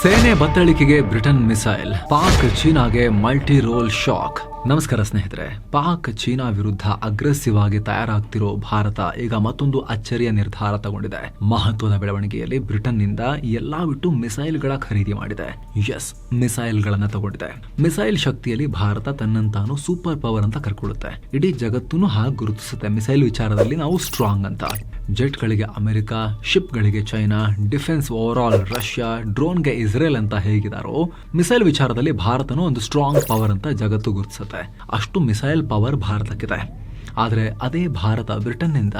ಸೇನೆ ಬತ್ತಳಿಕೆಗೆ Britain missile, Pak ಚೀನಾಗೆ multi roll shock. ನಮಸ್ಕಾರ ಸ್ನೇಹಿತರೆ. ಪಾಕ್ ಚೀನಾ ವಿರುದ್ಧ ಅಗ್ರೆಸಿವ್ ಆಗಿ ತಯಾರಾಗ್ತಿರೋ ಭಾರತ ಈಗ ಮತ್ತೊಂದು ಅಚ್ಚರಿಯ ನಿರ್ಧಾರ ತಗೊಂಡಿದೆ. ಮಹತ್ವದ ಬೆಳವಣಿಗೆಯಲ್ಲಿ ಬ್ರಿಟನ್ ನಿಂದ ಎಲ್ಲಾ ಬಿಟ್ಟು ಮಿಸೈಲ್ ಗಳ ಖರೀದಿ ಮಾಡಿದೆ. ಎಸ್, ಮಿಸೈಲ್ ಗಳನ್ನ ತಗೊಂಡಿದೆ. ಮಿಸೈಲ್ ಶಕ್ತಿಯಲ್ಲಿ ಭಾರತ ತನ್ನಂತಾನು ಸೂಪರ್ ಪವರ್ ಅಂತ ಕರ್ಕೊಳ್ಳುತ್ತೆ. ಇಡೀ ಜಗತ್ತನ್ನು ಹಾಗೆ ಗುರುತಿಸುತ್ತೆ. ಮಿಸೈಲ್ ವಿಚಾರದಲ್ಲಿ ನಾವು ಸ್ಟ್ರಾಂಗ್ ಅಂತ. ಜೆಟ್ ಗಳಿಗೆ ಅಮೆರಿಕ, ಶಿಪ್ ಗಳಿಗೆ China, defence over all Russia, ಡ್ರೋನ್ಗೆ ಇಸ್ರೇಲ್ ಅಂತ ಹೇಗಿದಾರೋ, ಮಿಸೈಲ್ ವಿಚಾರದಲ್ಲಿ ಭಾರತನು ಒಂದು ಸ್ಟ್ರಾಂಗ್ ಪವರ್ ಅಂತ ಜಗತ್ತು ಗುರುತಿಸುತ್ತೆ. ಅಷ್ಟು ಮಿಸೈಲ್ ಪವರ್ ಭಾರತಕ್ಕಿದೆ. ಆದರೆ ಅದೇ ಭಾರತ ಬ್ರಿಟನ್ನಿಂದ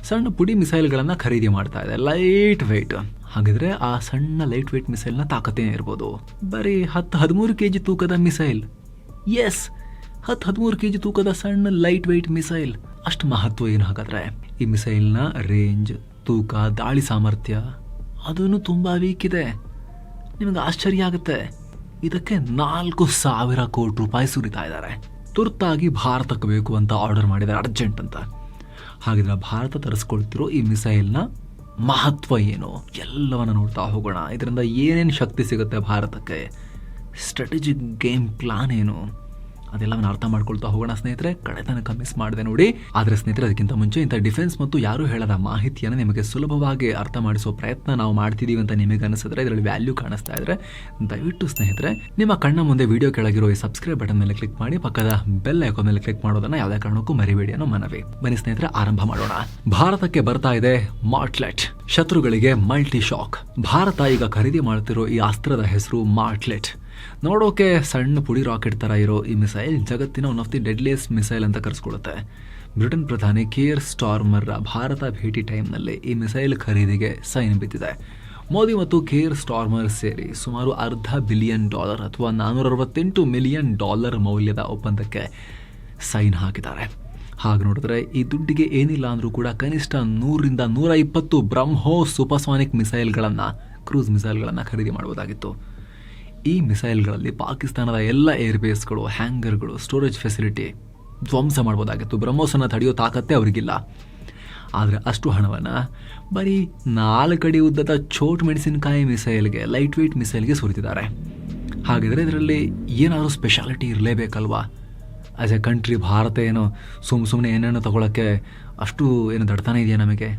ಸಣ್ಣ ಪುಡಿ ಮಿಸೈಲ್ಗಳನ್ನ ಖರೀದಿ ಮಾಡ್ತಾ ಇದೆ, ಲೈಟ್ ವೆಯ್ಟ್. ಹಾಗಿದ್ರೆ ಆ ಸಣ್ಣ ಲೈಟ್ ವೆಯ್ಟ್ ಮಿಸೈಲ್ನ ತಾಕತ್ತೇನೇ ಇರ್ಬೋದು? ಬರೀ 10-13 kg ತೂಕದ ಮಿಸೈಲ್. ಎಸ್, 10-13 kg ತೂಕದ ಸಣ್ಣ ಲೈಟ್ ವೆಯ್ಟ್ ಮಿಸೈಲ್. ಅಷ್ಟು ಮಹತ್ವ ಏನು ಹಾಗಾದ್ರೆ? ಈ ಮಿಸೈಲ್ನ ರೇಂಜ್, ತೂಕ, ದಾಳಿ ಸಾಮರ್ಥ್ಯ ಅದನ್ನು ತುಂಬಾ ವೀಕ್ ಇದೆ. ನಿಮಗೆ ಆಶ್ಚರ್ಯ ಆಗುತ್ತೆ. ಇದಕ್ಕೆ 4,000 ಕೋಟಿ ರೂಪಾಯಿ ಸುರಿತಾ ಇದ್ದಾರೆ. ತುರ್ತಾಗಿ ಭಾರತಕ್ಕೆ ಬೇಕು ಅಂತ ಆರ್ಡರ್ ಮಾಡಿದ್ದಾರೆ, ಅರ್ಜೆಂಟ್ ಅಂತ. ಹಾಗಿದ್ರೆ ಭಾರತ ತರಿಸ್ಕೊಳ್ತಿರೋ ಈ ಮಿಸೈಲ್ನ ಮಹತ್ವ ಏನು ಎಲ್ಲವನ್ನ ನೋಡ್ತಾ ಹೋಗೋಣ. ಇದರಿಂದ ಏನೇನು ಶಕ್ತಿ ಸಿಗುತ್ತೆ ಭಾರತಕ್ಕೆ, ಸ್ಟ್ರಾಟಜಿಕ್ ಗೇಮ್ ಪ್ಲಾನ್ ಏನು, ಅದೆಲ್ಲವನ್ನ ಅರ್ಥ ಮಾಡ್ಕೊಳ್ತಾ ಹೋಗೋಣ ಸ್ನೇಹಿತರೆ. ಕಡೆ ತನಕ ಮಿಸ್ ಮಾಡಿದೆ ನೋಡಿ. ಆದರೆ ಸ್ನೇಹಿತರೆ, ಅದಕ್ಕಿಂತ ಮುಂಚೆ ಇಂಥ ಡಿಫೆನ್ಸ್ ಮತ್ತು ಯಾರು ಹೇಳದ ಮಾಹಿತಿಯನ್ನು ನಿಮಗೆ ಸುಲಭವಾಗಿ ಅರ್ಥ ಮಾಡಿಸೋ ಪ್ರಯತ್ನ ನಾವು ಮಾಡ್ತಿದ್ದೀವಿ ಅಂತ ನಿಮಗೆ ಅನಿಸಿದ್ರೆ, ಇದರಲ್ಲಿ ವ್ಯಾಲ್ಯೂ ಕಾಣಿಸ್ತಾ ಇದ್ರೆ ದಯವಿಟ್ಟು ಸ್ನೇಹಿತರೆ ನಿಮ್ಮ ಕಣ್ಣ ಮುಂದೆ ವಿಡಿಯೋ ಕೆಳಗಿರೋ ಈ ಸಬ್ಸ್ಕ್ರೈಬ್ ಬಟನ್ ಮೇಲೆ ಕ್ಲಿಕ್ ಮಾಡಿ, ಪಕ್ಕದ ಬೆಲ್ ಐಕಾನ್ ಮೇಲೆ ಕ್ಲಿಕ್ ಮಾಡೋದನ್ನ ಯಾವುದೇ ಕಾರಣಕ್ಕೂ ಮರಿಬೇಡಿ ಅನ್ನೋ ಮನವಿ. ಬನ್ನಿ ಸ್ನೇಹಿತರೆ, ಆರಂಭ ಮಾಡೋಣ. ಭಾರತಕ್ಕೆ ಬರ್ತಾ ಇದೆ ಮಾರ್ಟ್ಲೆಟ್, ಶತ್ರುಗಳಿಗೆ ಮಲ್ಟಿ ಶಾಕ್. ಭಾರತ ಈಗ ಖರೀದಿ ಮಾಡ್ತಿರೋ ಈ ಅಸ್ತ್ರದ ಹೆಸರು ಮಾರ್ಟ್ಲೆಟ್. ನೋಡೋಕೆ ಸಣ್ಣ ಪುಡಿ ರಾಕೆಟ್ ತರ ಇರೋ ಈ ಮಿಸೈಲ್ ಜಗತ್ತಿನ one of the deadliest missile ಅಂತ ಕರೆಸ್ಕೊಳ್ಳುತ್ತೆ. ಬ್ರಿಟನ್ ಪ್ರಧಾನಿ ಕೀರ್ ಸ್ಟಾರ್ಮರ್ ಭಾರತ ಭೇಟಿ ಟೈಮ್ನಲ್ಲಿ ಈ ಮಿಸೈಲ್ ಖರೀದಿಗೆ ಸೈನ್ ಬಿದ್ದಿದೆ. ಮೋದಿ ಮತ್ತು ಕೀರ್ ಸ್ಟಾರ್ಮರ್ ಸೇರಿ ಸುಮಾರು $500 ಬಿಲಿಯನ್ ಅಥವಾ $468 ಮಿಲಿಯನ್ ಮೌಲ್ಯದ ಒಪ್ಪಂದಕ್ಕೆ ಸೈನ್ ಹಾಕಿದ್ದಾರೆ. ಹಾಗೆ ನೋಡಿದ್ರೆ ಈ ದುಡ್ಡಿಗೆ ಏನಿಲ್ಲ ಅಂದ್ರೂ ಕೂಡ ಕನಿಷ್ಠ 100-120 ಬ್ರಹ್ಮೋಸ್ ಸೂಪರ್ಸಾನಿಕ್ ಮಿಸೈಲ್ಗಳನ್ನು, ಕ್ರೂಸ್ ಮಿಸೈಲ್ಗಳನ್ನು ಖರೀದಿ ಮಾಡಬಹುದಾಗಿತ್ತು. ಈ ಮಿಸೈಲ್ಗಳಲ್ಲಿ ಪಾಕಿಸ್ತಾನದ ಎಲ್ಲ ಏರ್ಬೇಸ್ಗಳು, ಹ್ಯಾಂಗರ್ಗಳು, ಸ್ಟೋರೇಜ್ ಫೆಸಿಲಿಟಿ ಧ್ವಂಸ ಮಾಡ್ಬೋದಾಗಿತ್ತು. ಬ್ರಹ್ಮೋಸನ್ನು ತಡೆಯೋ ತಾಕತ್ತೇ ಅವರಿಗಿಲ್ಲ. ಆದರೆ ಅಷ್ಟು ಹಣವನ್ನು ಬರೀ 4 ಅಡಿ ಉದ್ದದ ಚೋಟ್ ಮೆಣಸಿನಕಾಯಿ ಮಿಸೈಲ್ಗೆ, ಲೈಟ್ ವೆಯ್ಟ್ ಮಿಸೈಲ್ಗೆ ಸುರಿತಿದ್ದಾರೆ. ಹಾಗಿದ್ರೆ ಇದರಲ್ಲಿ ಏನಾದರೂ ಸ್ಪೆಷಾಲಿಟಿ ಇರಲೇಬೇಕಲ್ವಾ? ಆಸ್ ಎ ಕಂಟ್ರಿ ಭಾರತ ಏನು ಸುಮ್ಮನೆ ಏನೇನೋ ತಗೊಳ್ಳೋಕ್ಕೆ ಅಷ್ಟು ಏನು ದಡ್ತಾನೆ ಇದೆಯಾ ನಮಗೆ?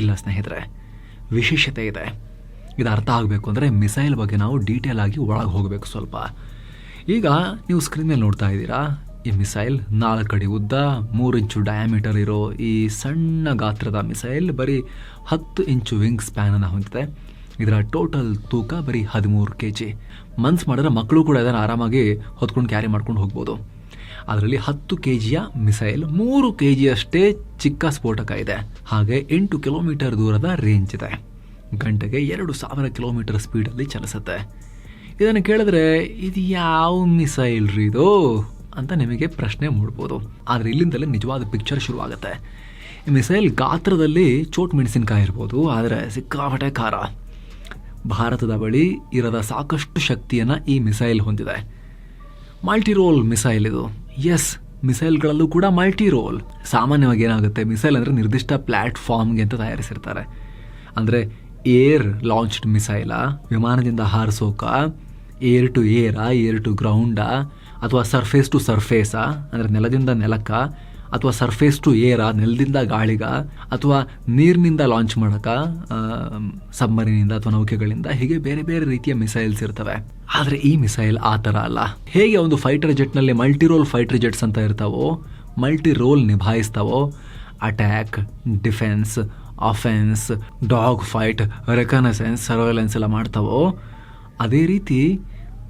ಇಲ್ಲ ಸ್ನೇಹಿತರೆ, ವಿಶೇಷತೆ ಇದೆ. ಇದು ಅರ್ಥ ಆಗಬೇಕು ಅಂದರೆ ಮಿಸೈಲ್ ಬಗ್ಗೆ ನಾವು ಡೀಟೇಲ್ ಆಗಿ ಒಳಗೆ ಹೋಗಬೇಕು ಸ್ವಲ್ಪ. ಈಗ ನೀವು ಸ್ಕ್ರೀನ್ ಮೇಲೆ ನೋಡ್ತಾ ಇದ್ದೀರಾ, ಈ ಮಿಸೈಲ್ 4 ಅಡಿ ಉದ್ದ, 3 ಇಂಚು ಡಯಾಮೀಟರ್ ಇರೋ ಈ ಸಣ್ಣ ಗಾತ್ರದ ಮಿಸೈಲ್ ಬರೀ 10 ಇಂಚು ವಿಂಗ್ ಸ್ಪ್ಯಾನನ್ನು ಹೊಂದಿದೆ. ಇದರ ಟೋಟಲ್ ತೂಕ ಬರೀ 13 kg. ಮನ್ಸು ಮಾಡಿದ್ರೆ ಮಕ್ಕಳು ಕೂಡ ಇದನ್ನು ಆರಾಮಾಗಿ ಹೊತ್ಕೊಂಡು ಕ್ಯಾರಿ ಮಾಡ್ಕೊಂಡು ಹೋಗ್ಬೋದು. ಅದರಲ್ಲಿ 10 kgಯ ಮಿಸೈಲ್ 3 kg ಅಷ್ಟೇ ಚಿಕ್ಕ ಸ್ಫೋಟಕ ಇದೆ. ಹಾಗೆ 8 ಕಿಲೋಮೀಟರ್ ದೂರದ ರೇಂಜ್ ಇದೆ. ಗಂಟೆಗೆ 2,000 ಕಿಲೋಮೀಟರ್ ಸ್ಪೀಡಲ್ಲಿ ಚಲಿಸುತ್ತೆ. ಇದನ್ನು ಕೇಳಿದ್ರೆ ಇದು ಯಾವ ಮಿಸೈಲ್ ರೀ ಇದು ಅಂತ ನಿಮಗೆ ಪ್ರಶ್ನೆ ಮೂಡ್ಬೋದು. ಆದರೆ ಇಲ್ಲಿಂದಲೇ ನಿಜವಾದ ಪಿಕ್ಚರ್ ಶುರುವಾಗುತ್ತೆ. ಈ ಮಿಸೈಲ್ ಗಾತ್ರದಲ್ಲಿ ಚೋಟ್ ಮೆಣಸಿನಕಾಯಿ ಇರ್ಬೋದು, ಆದರೆ ಸಿಕ್ಕಾಪಟ್ಟೆ ಖಾರ. ಭಾರತದ ಬಳಿ ಇರದ ಸಾಕಷ್ಟು ಶಕ್ತಿಯನ್ನು ಈ ಮಿಸೈಲ್ ಹೊಂದಿದೆ. ಮಲ್ಟಿ ರೋಲ್ ಮಿಸೈಲ್ ಇದು. ಎಸ್, ಮಿಸೈಲ್ಗಳಲ್ಲೂ ಕೂಡ ಮಲ್ಟಿ ರೋಲ್. ಸಾಮಾನ್ಯವಾಗಿ ಏನಾಗುತ್ತೆ, ಮಿಸೈಲ್ ಅಂದರೆ ನಿರ್ದಿಷ್ಟ ಪ್ಲ್ಯಾಟ್ಫಾರ್ಮ್ಗೆ ಅಂತ ತಯಾರಿಸಿರ್ತಾರೆ. ಅಂದರೆ ಏರ್ ಲಾಂಚ್ಡ್ ಮಿಸೈಲ, ವಿಮಾನದಿಂದ ಹಾರಿಸೋಕ, ಏರ್ ಟು ಏರಾ, ಏರ್ ಟು ಗ್ರೌಂಡಾ, ಅಥವಾ ಸರ್ಫೇಸ್ ಟು ಸರ್ಫೇಸಾ ಅಂದರೆ ನೆಲದಿಂದ ನೆಲಕ್ಕ, ಅಥವಾ ಸರ್ಫೇಸ್ ಟು ಏರಾ ನೆಲದಿಂದ ಗಾಳಿಗ, ಅಥವಾ ನೀರಿನಿಂದ ಲಾಂಚ್ ಮಾಡೋಕ, ಸಬ್ಮರೀನಿಂದ ಅಥವಾ ನೌಕೆಗಳಿಂದ, ಹೀಗೆ ಬೇರೆ ಬೇರೆ ರೀತಿಯ ಮಿಸೈಲ್ಸ್ ಇರ್ತವೆ. ಆದರೆ ಈ ಮಿಸೈಲ್ ಆ ಥರ ಅಲ್ಲ. ಹೇಗೆ ಒಂದು ಫೈಟರ್ ಜೆಟ್ನಲ್ಲಿ ಮಲ್ಟಿ ರೋಲ್ ಫೈಟರ್ ಜೆಟ್ಸ್ ಅಂತ ಇರ್ತಾವೋ, ಮಲ್ಟಿ ರೋಲ್ ನಿಭಾಯಿಸ್ತಾವೋ, attack, defence, offence, dog fight, reconnaissance, surveillance ಎಲ್ಲ ಮಾಡ್ತಾವೋ, ಅದೇ ರೀತಿ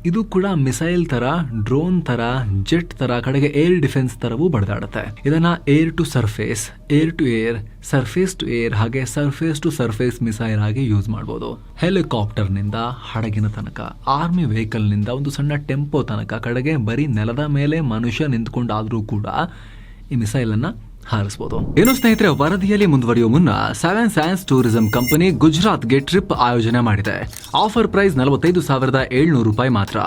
ಇದು ಕೂಡ ಮಿಸೈಲ್ ಥರ, ಡ್ರೋನ್ ಥರ, ಜೆಟ್ ಥರ, ಕಡೆಗೆ ಏರ್ ಡಿಫೆನ್ಸ್ ಥರವೂ ಬಡ್ದಾಡುತ್ತೆ. ಇದನ್ನು air to surface, air to air, surface to air, ಹಾಗೆ ಸರ್ಫೇಸ್ ಟು ಸರ್ಫೇಸ್ ಮಿಸೈಲ್ ಆಗಿ ಯೂಸ್ ಮಾಡ್ಬೋದು. ಹೆಲಿಕಾಪ್ಟರ್ನಿಂದ ಹಡಗಿನ ತನಕ, ಆರ್ಮಿ ವೆಹಿಕಲ್ನಿಂದ ಒಂದು ಸಣ್ಣ ಟೆಂಪೋ ತನಕ, ಕಡೆಗೆ ಬರೀ ನೆಲದ ಮೇಲೆ ಮನುಷ್ಯ ನಿಂತ್ಕೊಂಡಾದರೂ ಕೂಡ ಈ ಮಿಸೈಲನ್ನು ಹಾರಿಸಬಹುದು. ಏನು ಸ್ನೇಹಿತರೆ, ವರದಿಯಲ್ಲಿ ಮುಂದುವರಿಯುವ ಮುನ್ನ ಸೆವೆನ್ ಸೈನ್ಸ್ ಟೂರಿಸಂ ಕಂಪನಿ ಗುಜರಾತ್ಗೆ ಟ್ರಿಪ್ ಆಯೋಜನೆ ಮಾಡಿದೆ. ಆಫರ್ ಪ್ರೈಸ್ 45,700 ರೂಪಾಯಿ ಮಾತ್ರ.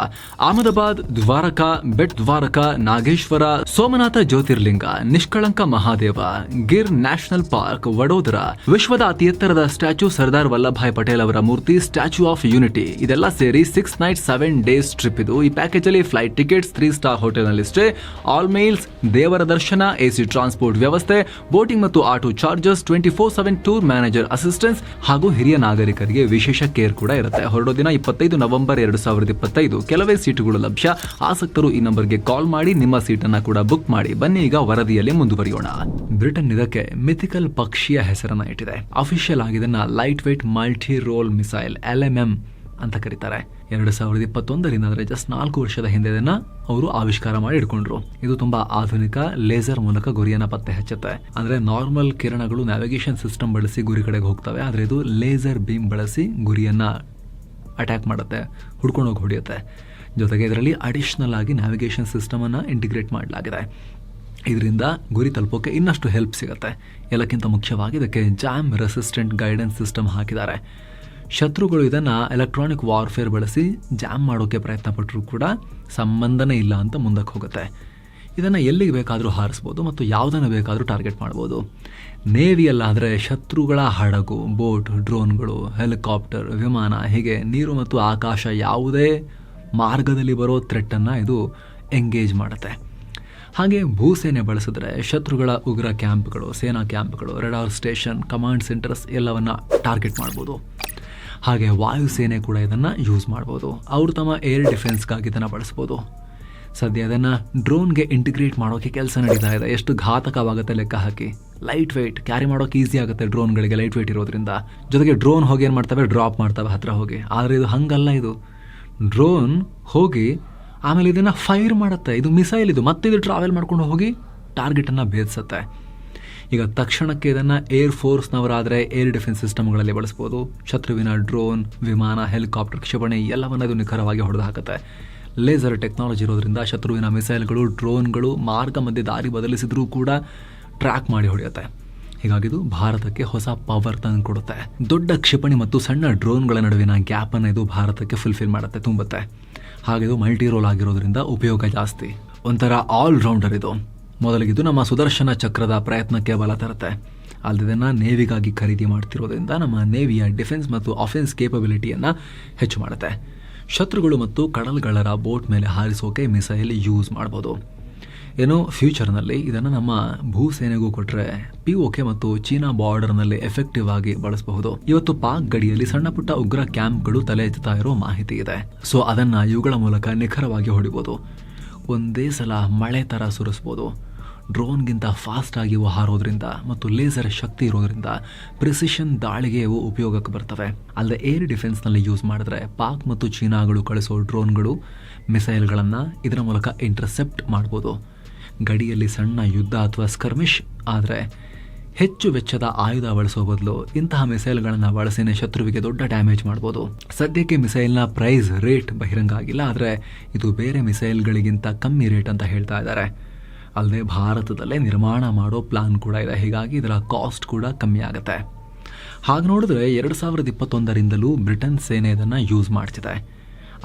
ಅಹಮದಾಬಾದ್, ದ್ವಾರಕಾ, ಬೆಟ್ ದ್ವಾರಕಾ, ನಾಗೇಶ್ವರ, ಸೋಮನಾಥ ಜ್ಯೋತಿರ್ಲಿಂಗ, ನಿಷ್ಕಳಂಕ ಮಹಾದೇವ, ಗಿರ್ ನ್ಯಾಷನಲ್ ಪಾರ್ಕ್, ವಡೋದರಾ, ವಿಶ್ವದ ಅತಿ ಎತ್ತರದ ಸ್ಟ್ಯಾಚ್ಯೂ ಸರ್ದಾರ್ ವಲ್ಲಭಾಯ್ ಪಟೇಲ್ ಅವರ ಮೂರ್ತಿ, ಸ್ಟ್ಯಾಚ್ಯೂ ಆಫ್ ಯೂನಿಟಿ, ಇದೆಲ್ಲ ಸೇರಿ 6 ನೈಟ್ 7 ಡೇಸ್ ಟ್ರಿಪ್ ಇದು. ಈ ಪ್ಯಾಕೇಜ್ ಅಲ್ಲಿ ಫ್ಲೈಟ್ ಟಿಕೆಟ್ಸ್, 3 ಸ್ಟಾರ್ ಹೋಟೆಲ್ ನಲ್ಲಿ ಸ್ಟೇ, ಆಲ್ ಮೀಲ್ಸ್, ದೇವರ ದರ್ಶನ, ಎಸಿ ಟ್ರಾನ್ಸ್ಪೋರ್ಟ್ ವ್ಯವಸ್ಥೆ, ಬೋಟಿಂಗ್ ಮತ್ತು auto charges, 24/7 tour manager assistance ಹಾಗೂ ಹಿರಿಯ ನಾಗರಿಕರಿಗೆ ವಿಶೇಷ ಕೇರ್ ಕೂಡ ಇರುತ್ತೆ. ಹೊರಡೋ ದಿನ 25 ನವೆಂಬರ್ 2025. ಕೆಲವೇ ಸೀಟುಗಳು ಲಭ್ಯ. ಆಸಕ್ತರು ಈ ನಂಬರ್ಗೆ ಕಾಲ್ ಮಾಡಿ ನಿಮ್ಮ ಸೀಟನ್ನ ಕೂಡ ಬುಕ್ ಮಾಡಿ. ಬನ್ನಿ ಈಗ ವರದಿಯಲ್ಲಿ ಮುಂದುವರಿಯೋಣ. ಬ್ರಿಟನ್ ಇದಕ್ಕೆ ಮಿಥಿಕಲ್ ಪಕ್ಷಿಯ ಹೆಸರನ್ನ ಇಟ್ಟಿದೆ. ಅಫಿಷಿಯಲ್ ಆಗಿ ಇದನ್ನ lightweight multi role missile LMM ಅಂತ ಕರೀತಾರೆ. 2021 ಅಂದ್ರೆ ಜಸ್ಟ್ 4 ವರ್ಷದ ಹಿಂದೆ ಇದನ್ನ ಅವರು ಆವಿಷ್ಕಾರ ಮಾಡಿ ಇಟ್ಕೊಂಡ್ರು. ಇದು ತುಂಬಾ ಆಧುನಿಕ ಲೇಸರ್ ಮೂಲಕ ಗುರಿಯನ್ನ ಪತ್ತೆ ಹಚ್ಚುತ್ತೆ. ಅಂದ್ರೆ ನಾರ್ಮಲ್ ಕಿರಣಗಳು ನ್ಯಾವಿಗೇಷನ್ ಸಿಸ್ಟಮ್ ಬಳಸಿ ಗುರಿ ಕಡೆಗೆ ಹೋಗ್ತವೆ, ಆದ್ರೆ ಇದು ಲೇಸರ್ ಬೀಮ್ ಬಳಸಿ ಗುರಿಯನ್ನ ಅಟ್ಯಾಕ್ ಮಾಡುತ್ತೆ, ಹುಡ್ಕೊಂಡು ಹೋಗಿ ಹೊಡೆಯುತ್ತೆ. ಜೊತೆಗೆ ಇದರಲ್ಲಿ ಅಡಿಷನಲ್ ಆಗಿ ನ್ಯಾವಿಗೇಷನ್ ಸಿಸ್ಟಮ್ ಅನ್ನ ಇಂಟಿಗ್ರೇಟ್ ಮಾಡಲಾಗಿದೆ. ಇದರಿಂದ ಗುರಿ ತಲುಪೋಕೆ ಇನ್ನಷ್ಟು ಹೆಲ್ಪ್ ಸಿಗುತ್ತೆ. ಎಲ್ಲಕ್ಕಿಂತ ಮುಖ್ಯವಾಗಿ ಇದಕ್ಕೆ ಜಾಮ್ ರೆಸಿಸ್ಟೆಂಟ್ ಗೈಡೆನ್ಸ್ ಸಿಸ್ಟಮ್ ಹಾಕಿದ್ದಾರೆ. ಶತ್ರುಗಳು ಇದನ್ನ ಎಲೆಕ್ಟ್ರಾನಿಕ್ ವಾರ್ಫೇರ್ ಬಳಸಿ ಜಾಮ್ ಮಾಡೋಕೆ ಪ್ರಯತ್ನ ಪಟ್ಟರು ಕೂಡ ಸಂಬಂಧನೇ ಇಲ್ಲ ಅಂತ ಮುಂದಕ್ಕೆ ಹೋಗುತ್ತೆ. ಇದನ್ನು ಎಲ್ಲಿಗೆ ಬೇಕಾದರೂ ಹಾರಿಸ್ಬೋದು ಮತ್ತು ಯಾವುದನ್ನು ಬೇಕಾದರೂ ಟಾರ್ಗೆಟ್ ಮಾಡ್ಬೋದು. ನೇವಿಯಲ್ಲಾದರೆ ಶತ್ರುಗಳ ಹಡಗು, ಬೋಟ್, ಡ್ರೋನ್ಗಳು, ಹೆಲಿಕಾಪ್ಟರ್, ವಿಮಾನ, ಹೀಗೆ ನೀರು ಮತ್ತು ಆಕಾಶ ಯಾವುದೇ ಮಾರ್ಗದಲ್ಲಿ ಬರೋ ಥ್ರೆಟ್ಟನ್ನು ಇದು ಎಂಗೇಜ್ ಮಾಡುತ್ತೆ. ಹಾಗೆ ಭೂಸೇನೆ ಬಳಸಿದ್ರೆ ಶತ್ರುಗಳ ಉಗ್ರ ಕ್ಯಾಂಪ್ಗಳು, ಸೇನಾ ಕ್ಯಾಂಪ್ಗಳು, ರೆಡಾರ್ ಸ್ಟೇಷನ್, ಕಮಾಂಡ್ ಸೆಂಟರ್ಸ್ ಎಲ್ಲವನ್ನ ಟಾರ್ಗೆಟ್ ಮಾಡ್ಬೋದು. ಹಾಗೆ ವಾಯುಸೇನೆ ಕೂಡ ಇದನ್ನು ಯೂಸ್ ಮಾಡ್ಬೋದು. ಅವರು ತಮ್ಮ ಏರ್ ಡಿಫೆನ್ಸ್ಗಾಗಿ ಇದನ್ನು ಬಳಸ್ಬೋದು. ಸದ್ಯ ಅದನ್ನು ಡ್ರೋನ್ಗೆ ಇಂಟಿಗ್ರೇಟ್ ಮಾಡೋಕ್ಕೆ ಕೆಲಸ ನಡೀತಾ ಇದೆ. ಎಷ್ಟು ಘಾತಕವಾಗುತ್ತೆ ಲೆಕ್ಕ ಹಾಕಿ. ಲೈಟ್ ವೆಯ್ಟ್ ಕ್ಯಾರಿ ಮಾಡೋಕೆ ಈಸಿ ಆಗುತ್ತೆ ಡ್ರೋನ್ಗಳಿಗೆ, ಲೈಟ್ ವೆಯ್ಟ್ ಇರೋದ್ರಿಂದ. ಜೊತೆಗೆ ಡ್ರೋನ್ ಹೋಗಿ ಏನು ಮಾಡ್ತವೆ, ಡ್ರಾಪ್ ಮಾಡ್ತವೆ ಹತ್ರ ಹೋಗಿ. ಆದರೆ ಇದು ಹಂಗಲ್ಲ. ಇದು ಡ್ರೋನ್ ಹೋಗಿ ಆಮೇಲೆ ಇದನ್ನು ಫೈರ್ ಮಾಡುತ್ತೆ. ಇದು ಮಿಸೈಲ್ ಇದು. ಮತ್ತೆ ಇದು ಟ್ರಾವೆಲ್ ಮಾಡ್ಕೊಂಡು ಹೋಗಿ ಟಾರ್ಗೆಟನ್ನು ಭೇದಿಸುತ್ತೆ. ಈಗ ತಕ್ಷಣಕ್ಕೆ ಇದನ್ನು ಏರ್ ಫೋರ್ಸ್ನವರಾದರೆ ಏರ್ ಡಿಫೆನ್ಸ್ ಸಿಸ್ಟಮ್ಗಳಲ್ಲಿ ಬಳಸ್ಬೋದು. ಶತ್ರುವಿನ ಡ್ರೋನ್, ವಿಮಾನ, ಹೆಲಿಕಾಪ್ಟರ್, ಕ್ಷಿಪಣಿ ಎಲ್ಲವನ್ನ ಇದು ನಿಖರವಾಗಿ ಹೊಡೆದು ಹಾಕುತ್ತೆ. ಲೇಸರ್ ಟೆಕ್ನಾಲಜಿ ಇರೋದ್ರಿಂದ ಶತ್ರುವಿನ ಮಿಸೈಲ್ಗಳು, ಡ್ರೋನ್ಗಳು ಮಾರ್ಗ ಮಧ್ಯೆ ದಾರಿ ಬದಲಿಸಿದ್ರೂ ಕೂಡ ಟ್ರ್ಯಾಕ್ ಮಾಡಿ ಹೊಡೆಯುತ್ತೆ. ಹೀಗಾಗಿ ಇದು ಭಾರತಕ್ಕೆ ಹೊಸ ಪವರ್ ತಂದು ಕೊಡುತ್ತೆ. ದೊಡ್ಡ ಕ್ಷಿಪಣಿ ಮತ್ತು ಸಣ್ಣ ಡ್ರೋನ್ಗಳ ನಡುವಿನ ಗ್ಯಾಪನ್ನು ಇದು ಭಾರತಕ್ಕೆ ಫುಲ್ಫಿಲ್ ಮಾಡುತ್ತೆ, ತುಂಬುತ್ತೆ. ಹಾಗಿದು ಮಲ್ಟಿ ರೋಲ್ ಆಗಿರೋದ್ರಿಂದ ಉಪಯೋಗ ಜಾಸ್ತಿ. ಒಂಥರ ಆಲ್ರೌಂಡರ್ ಇದು. ಮೊದಲಿಗಿದು ನಮ್ಮ ಸುದರ್ಶನ ಚಕ್ರದ ಪ್ರಯತ್ನಕ್ಕೆ ಬಲ ತರುತ್ತೆ. ಅಲ್ಲದನ್ನು ನೇವಿಗಾಗಿ ಖರೀದಿ ಮಾಡ್ತಿರೋದ್ರಿಂದ ನಮ್ಮ ನೇವಿಯ ಡಿಫೆನ್ಸ್ ಮತ್ತು ಅಫೆನ್ಸ್ ಕೇಪಬಿಲಿಟಿಯನ್ನು ಹೆಚ್ಚು ಮಾಡುತ್ತೆ. ಶತ್ರುಗಳು ಮತ್ತು ಕಡಲ್ಗಳ್ಳರ ಬೋಟ್ ಮೇಲೆ ಹಾರಿಸೋಕೆ ಮಿಸೈಲ್ ಯೂಸ್ ಮಾಡ್ಬೋದು. ಏನೋ ಫ್ಯೂಚರ್ನಲ್ಲಿ ಇದನ್ನು ನಮ್ಮ ಭೂಸೇನೆಗೂ ಕೊಟ್ಟರೆ POK ಮತ್ತು ಚೀನಾ ಬಾರ್ಡರ್ನಲ್ಲಿ ಎಫೆಕ್ಟಿವ್ ಆಗಿ ಬಳಸಬಹುದು. ಇವತ್ತು ಪಾಕ್ ಗಡಿಯಲ್ಲಿ ಸಣ್ಣ ಪುಟ್ಟ ಉಗ್ರ ಕ್ಯಾಂಪ್ಗಳು ತಲೆ ಎತ್ತುತ್ತಾ ಇರೋ ಮಾಹಿತಿ ಇದೆ. ಸೊ ಅದನ್ನು ಇವುಗಳ ಮೂಲಕ ನಿಖರವಾಗಿ ಹೊಡಿಬೋದು. ಒಂದೇ ಸಲ ಮಳೆ ಥರ ಸುರಿಸ್ಬೋದು. ಡ್ರೋನ್ಗಿಂತ ಫಾಸ್ಟ್ ಆಗಿ ಇವು ಹಾರೋದ್ರಿಂದ ಮತ್ತು ಲೇಸರ್ ಶಕ್ತಿ ಇರೋದ್ರಿಂದ ಪ್ರಿಸಿಷನ್ ದಾಳಿಗೆ ಇವು ಉಪಯೋಗಕ್ಕೆ ಬರ್ತವೆ. ಅಲ್ಲದೆ ಏರ್ ಡಿಫೆನ್ಸ್ನಲ್ಲಿ ಯೂಸ್ ಮಾಡಿದ್ರೆ ಪಾಕ್ ಮತ್ತು ಚೀನಾಗಳು ಕಳಿಸೋ ಡ್ರೋನ್ಗಳು, ಮಿಸೈಲ್ಗಳನ್ನು ಇದರ ಮೂಲಕ ಇಂಟರ್ಸೆಪ್ಟ್ ಮಾಡ್ಬೋದು. ಗಡಿಯಲ್ಲಿ ಸಣ್ಣ ಯುದ್ಧ ಅಥವಾ ಸ್ಕರ್ಮಿಶ್ ಆದರೆ ಹೆಚ್ಚು ವೆಚ್ಚದ ಆಯುಧ ಬಳಸೋ ಬದಲು ಇಂತಹ ಮಿಸೈಲ್ಗಳನ್ನು ಬಳಸಿನೇ ಶತ್ರುವಿಗೆ ದೊಡ್ಡ ಡ್ಯಾಮೇಜ್ ಮಾಡ್ಬೋದು. ಸದ್ಯಕ್ಕೆ ಮಿಸೈಲ್ನ ಪ್ರೈಸ್ ರೇಟ್ ಬಹಿರಂಗ ಆಗಿಲ್ಲ, ಆದರೆ ಇದು ಬೇರೆ ಮಿಸೈಲ್ಗಳಿಗಿಂತ ಕಮ್ಮಿ ರೇಟ್ ಅಂತ ಹೇಳ್ತಾ ಇದ್ದಾರೆ. ಅಲ್ಲದೆ ಭಾರತದಲ್ಲೇ ನಿರ್ಮಾಣ ಮಾಡೋ ಪ್ಲಾನ್ ಕೂಡ ಇದೆ. ಹೀಗಾಗಿ ಇದರ ಕಾಸ್ಟ್ ಕೂಡ ಕಮ್ಮಿ ಆಗುತ್ತೆ. ಹಾಗೆ ನೋಡಿದ್ರೆ 2021ರಿಂದಲೂ ಬ್ರಿಟನ್ ಸೇನೆ ಇದನ್ನು ಯೂಸ್ ಮಾಡ್ತಿದೆ.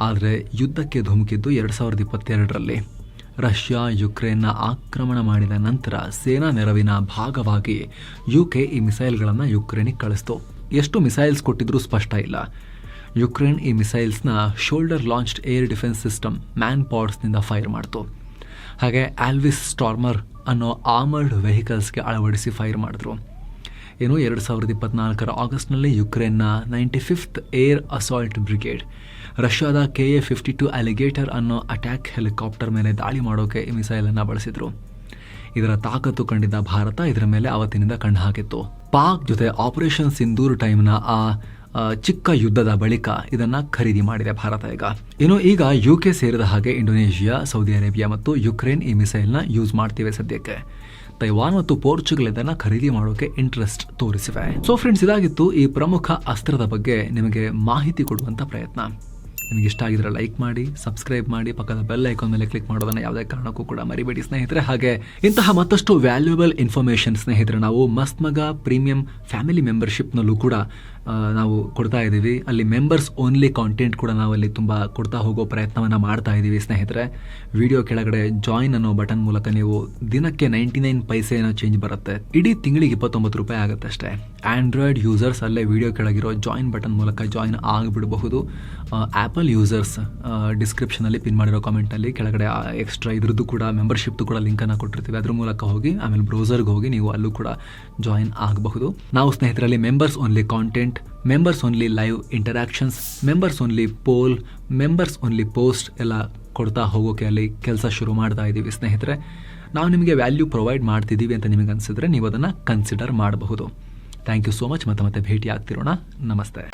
ಆದರೆ ಯುದ್ಧಕ್ಕೆ ಧುಮುಕಿದ್ದು 2022ರಲ್ಲಿ. ರಷ್ಯಾ ಯುಕ್ರೇನ್ನ ಆಕ್ರಮಣ ಮಾಡಿದ ನಂತರ ಸೇನಾ ನೆರವಿನ ಭಾಗವಾಗಿ UK ಈ ಮಿಸೈಲ್ಗಳನ್ನು ಯುಕ್ರೇನಿಗೆ ಕಳಿಸ್ತು. ಎಷ್ಟು ಮಿಸೈಲ್ಸ್ ಕೊಟ್ಟಿದ್ರೂ ಸ್ಪಷ್ಟ ಇಲ್ಲ. ಯುಕ್ರೇನ್ ಈ ಮಿಸೈಲ್ಸ್ನ shoulder launched air defence system man ಪಾಡ್ಸ್ನಿಂದ ಫೈರ್ ಮಾಡ್ತು. ಹಾಗೆ ಆಲ್ವಿಸ್ ಸ್ಟಾರ್ಮರ್ ಅನ್ನೋ ಆರ್ಮರ್ಡ್ ವೆಹಿಕಲ್ಸ್ಗೆ ಅಳವಡಿಸಿ ಫೈರ್ ಮಾಡಿದ್ರು. 2024 ಆಗಸ್ಟ್ನಲ್ಲಿ ಯುಕ್ರೇನ್ನ 95th ಏರ್ ಅಸಾಲ್ಟ್ ಬ್ರಿಗೇಡ್ ರಷ್ಯಾದ KA-52 ಅಲಿಗೇಟರ್ ಅನ್ನೋ ಅಟ್ಯಾಕ್ ಹೆಲಿಕಾಪ್ಟರ್ ಮೇಲೆ ದಾಳಿ ಮಾಡೋಕೆ ಈ ಮಿಸೈಲನ್ನು ಬಳಸಿದ್ರು. ಇದರ ತಾಕತ್ತು ಕಂಡಿದ್ದ ಭಾರತ ಇದರ ಮೇಲೆ ಅವತ್ತಿನಿಂದ ಕಣ್ಣು ಹಾಕಿತ್ತು. ಪಾಕ್ ಜೊತೆ ಆಪರೇಷನ್ ಸಿಂಧೂರ್ ಟೈಮ್ನ ಆ ಚಿಕ್ಕ ಯುದ್ಧದ ಬಳಿಕ ಇದನ್ನ ಖರೀದಿ ಮಾಡಿದೆ ಭಾರತ. ಈಗ UK ಸೇರಿದ ಹಾಗೆ ಇಂಡೋನೇಷಿಯಾ, ಸೌದಿ ಅರೇಬಿಯಾ ಮತ್ತು ಯುಕ್ರೇನ್ ಈ ಮಿಸೈಲ್ನ ಯೂಸ್ ಮಾಡ್ತಿವೆ. ಸದ್ಯಕ್ಕೆ ತೈವಾನ್ ಮತ್ತು ಪೋರ್ಚುಗಲ್ ಇದನ್ನ ಖರೀದಿ ಮಾಡೋಕೆ ಇಂಟ್ರೆಸ್ಟ್ ತೋರಿಸಿವೆ. ಸೊ ಫ್ರೆಂಡ್ಸ್, ಇದಾಗಿತ್ತು ಈ ಪ್ರಮುಖ ಅಸ್ತ್ರದ ಬಗ್ಗೆ ನಿಮಗೆ ಮಾಹಿತಿ ಕೊಡುವಂತ ಪ್ರಯತ್ನ. ನಿಮಗೆ ಇಷ್ಟ ಆಗಿದ್ರೆ ಲೈಕ್ ಮಾಡಿ, ಸಬ್ಸ್ಕ್ರೈಬ್ ಮಾಡಿ, ಪಕ್ಕದ ಬೆಲ್ ಐಕಾನ್ ಮೇಲೆ ಕ್ಲಿಕ್ ಮಾಡೋದನ್ನು ಯಾವುದೇ ಕಾರಣಕ್ಕೂ ಕೂಡ ಮರಿಬೇಡಿ ಸ್ನೇಹಿತರೆ. ಹಾಗೆ ಇಂತಹ ಮತ್ತಷ್ಟು ವ್ಯಾಲ್ಯೂಬಲ್ ಇನ್ಫಾರ್ಮೇಷನ್ ಸ್ನೇಹಿತರೆ ನಾವು ಮಸ್ತ್ ಮಗ ಪ್ರೀಮಿಯಂ ಫ್ಯಾಮಿಲಿ ಮೆಂಬರ್ಶಿಪ್ನಲ್ಲೂ ಕೂಡ ನಾವು ಕೊಡ್ತಾ ಇದ್ದೀವಿ. ಅಲ್ಲಿ ಮೆಂಬರ್ಸ್ ಓನ್ಲಿ ಕಾಂಟೆಂಟ್ ಕೂಡ ನಾವು ಅಲ್ಲಿ ತುಂಬ ಕೊಡ್ತಾ ಹೋಗೋ ಪ್ರಯತ್ನವನ್ನು ಮಾಡ್ತಾ ಇದ್ದೀವಿ ಸ್ನೇಹಿತರೆ. ವಿಡಿಯೋ ಕೆಳಗಡೆ ಜಾಯಿನ್ ಅನ್ನೋ ಬಟನ್ ಮೂಲಕ ನೀವು ದಿನಕ್ಕೆ 99 ಪೈಸೆನ ಚೇಂಜ್ ಬರುತ್ತೆ. ಇಡೀ ತಿಂಗಳಿಗೆ 29 ರೂಪಾಯಿ ಆಗುತ್ತೆ ಅಷ್ಟೇ. ಆಂಡ್ರಾಯ್ಡ್ ಯೂಸರ್ಸ್ ಅಲ್ಲೇ ವಿಡಿಯೋ ಕೆಳಗಿರೋ ಜಾಯಿನ್ ಬಟನ್ ಮೂಲಕ ಜಾಯಿನ್ ಆಗಿಬಿಡಬಹುದು. ಆ್ಯಪಲ್ ಯೂಸರ್ಸ್ ಡಿಸ್ಕ್ರಿಪ್ಷನಲ್ಲಿ ಪಿನ್ ಮಾಡಿರೋ ಕಾಮೆಂಟಲ್ಲಿ ಕೆಳಗಡೆ ಎಕ್ಸ್ಟ್ರಾ ಇದ್ರದ್ದು ಕೂಡ ಮೆಂಬರ್ಶಿಪ್ದು ಕೂಡ ಲಿಂಕನ್ನು ಕೊಟ್ಟಿರ್ತೀವಿ. ಅದ್ರ ಮೂಲಕ ಹೋಗಿ ಆಮೇಲೆ ಬ್ರೌಸರ್ಗೆ ಹೋಗಿ ನೀವು ಅಲ್ಲೂ ಕೂಡ ಜಾಯಿನ್ ಆಗಬಹುದು. ನಾವು ಸ್ನೇಹಿತರಲ್ಲಿ members only content, members only live interactions, members only poll, members only post ಎಲ್ಲ ಕೊಡ್ತಾ ಹೋಗೋಕೆ ಅಲ್ಲಿ ಕೆಲಸ ಶುರು ಮಾಡ್ತಾ ಇದ್ದೀವಿ ಸ್ನೇಹಿತರೆ. ನಾವು ನಿಮಗೆ ವ್ಯಾಲ್ಯೂ ಪ್ರೊವೈಡ್ ಮಾಡ್ತಿದ್ದೀವಿ ಅಂತ ನಿಮಗೆ ಅನಿಸಿದ್ರೆ ನೀವು ಅದನ್ನು ಕನ್ಸಿಡರ್ ಮಾಡಬಹುದು. Thank you so much. ಮತ್ತೆ ಭೇಟಿ ಆಗ್ತಿರೋಣ. ನಮಸ್ತೆ.